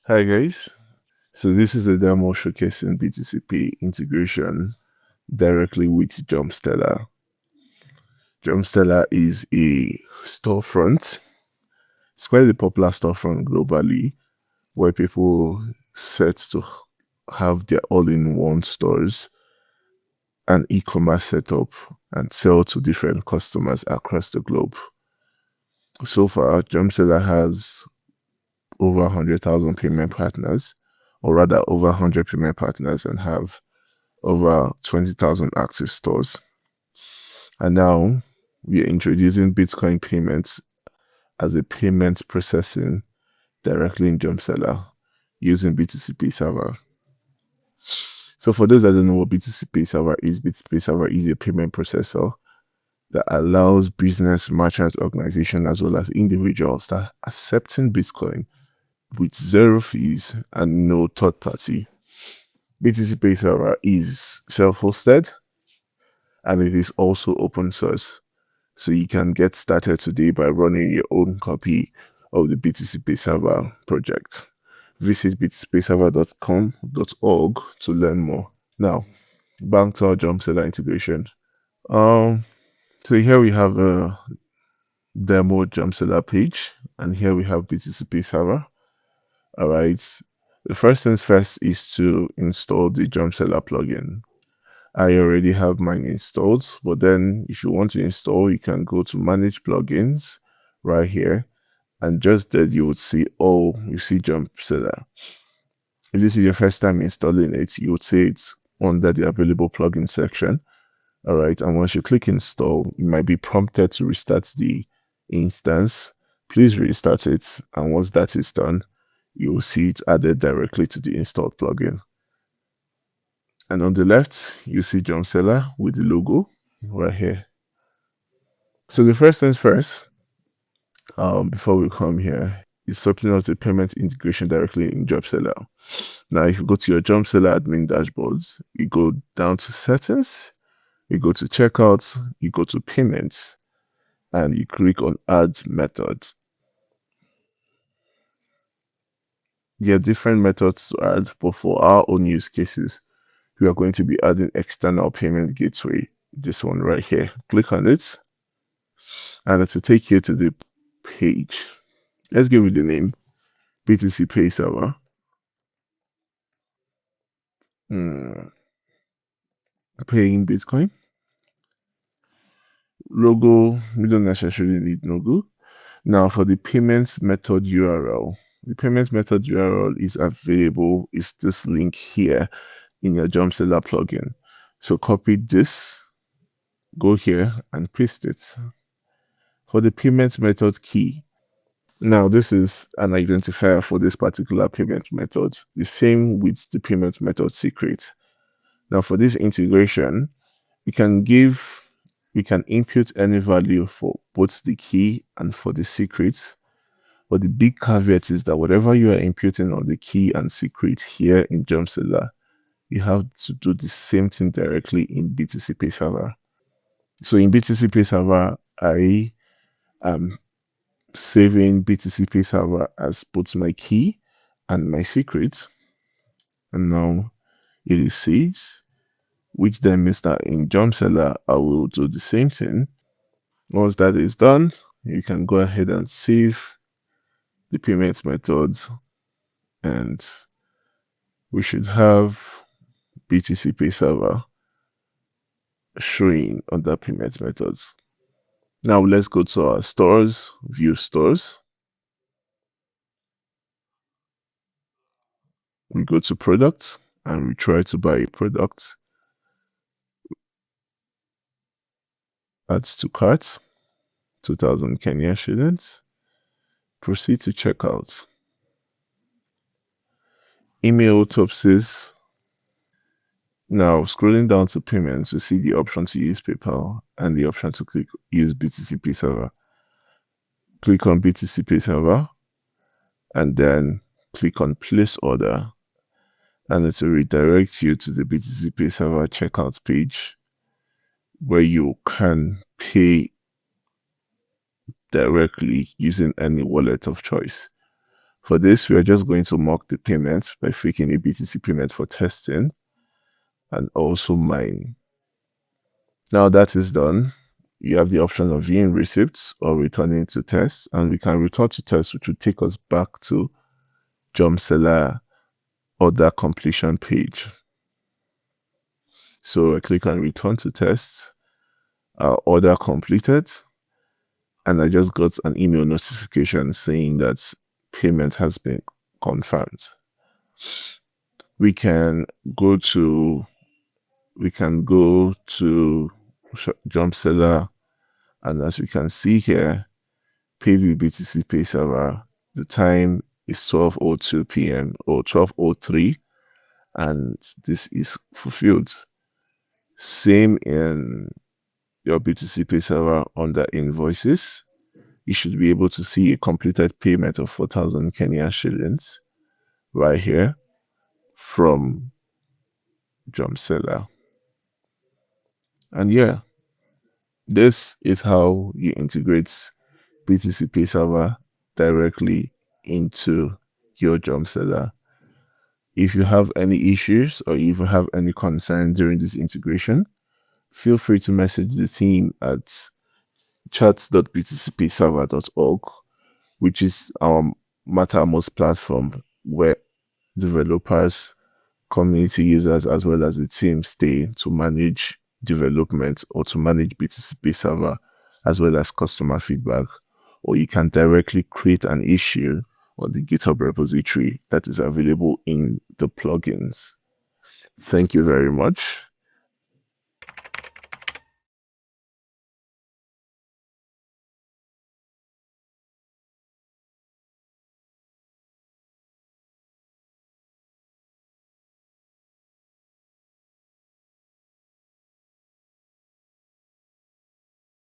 Hi guys. So this is a demo showcasing BTCPay integration directly with Jumpsteller. Jumpsteller is a storefront. It's quite a popular storefront globally where people set to have their all-in-one stores and e-commerce setup and sell to different customers across the globe. So far, Jumpseller has over 100,000 payment partners, or rather over 100 payment partners, and have over 20,000 active stores. And now we are introducing Bitcoin payments as a payment processing directly in Jumpseller using BTCPay Server. So for those that don't know what BTCPay Server is a payment processor that allows business, merchants, organizations, as well as individuals that are accepting Bitcoin with zero fees and no third party. BTCPay Server is self-hosted and it is also open source. So you can get started today by running your own copy of the BTCPay Server project. Visit btcpayserver.com.org to learn more. Now, back to our Jumpseller integration. So here we have a demo Jumpseller page, and here we have BTCPay Server. All right. The first things first is to install the Jumpseller plugin. I already have mine installed, but then if you want to install, you can go to manage plugins right here, and just there you would see, you see Jumpseller. If this is your first time installing it, you would see it's under the available plugin section. All right, and once you click install, you might be prompted to restart the instance. Please restart it, and once that is done, you will see it added directly to the installed plugin. And on the left, you see Jumpseller with the logo right here. So the first things first, before we come here, is setting up the payment integration directly in Jumpseller. Now, if you go to your Jumpseller admin dashboards, you go down to settings, you go to checkouts, you go to payments, and you click on add methods. There are different methods to add, but for our own use cases, we are going to be adding external payment gateway. This one right here. Click on it, and it will take you to the page. Let's give it the name BTCPay Server. Paying Bitcoin. Logo, we don't necessarily need logo. Now for the payments method URL. The payments method URL is available. It's this link here in your Jumpseller plugin. So copy this, go here and paste it. For the payment method key, now this is an identifier for this particular payment method, the same with the payment method secret. Now for this integration, we can input any value for both the key and for the secret. But the big caveat is that whatever you are inputting on the key and secret here in Jumpseller, you have to do the same thing directly in BTCPay Server. So in BTCPay Server, I am saving BTCPay Server as both my key and my secret. And now it is saved, which then means that in Jumpseller, I will do the same thing. Once that is done, you can go ahead and save the payment methods, and we should have BTCPay Server showing under payment methods. Now let's go to our stores, view stores. We go to products and we try to buy a product. Add to cart, 2,000 Kenya shillings. Proceed to checkout. Email autopsies. Now scrolling down to payments, we see the option to use PayPal and the option to click use BTCPay Server. Click on BTCPay Server and then click on place order, and it will redirect you to the BTCPay Server checkout page where you can pay directly using any wallet of choice. For this, we are just going to mock the payment by faking a BTC payment for testing and also mine. Now that is done, you have the option of viewing receipts or returning to test, and we can return to test, which will take us back to Jumpseller order completion page. So I click on return to test, order completed, and I just got an email notification saying that payment has been confirmed. We can go to Jumpseller, and as we can see here, pay with BTCPay Server. The time is 12:02 p.m. or 12:03, and this is fulfilled. Same in your BTCPay Server under invoices. You should be able to see a completed payment of 4,000 Kenyan shillings right here from Jumpseller. And yeah, this is how you integrate BTCPay Server directly into your Jumpseller. If you have any issues or if you have any concerns during this integration, feel free to message the team at chat.btcpayserver.org, which is our Mattermost platform where developers, community users, as well as the team stay to manage development or to manage BTCPay Server, as well as customer feedback. Or you can directly create an issue on the GitHub repository that is available in the plugins. Thank you very much.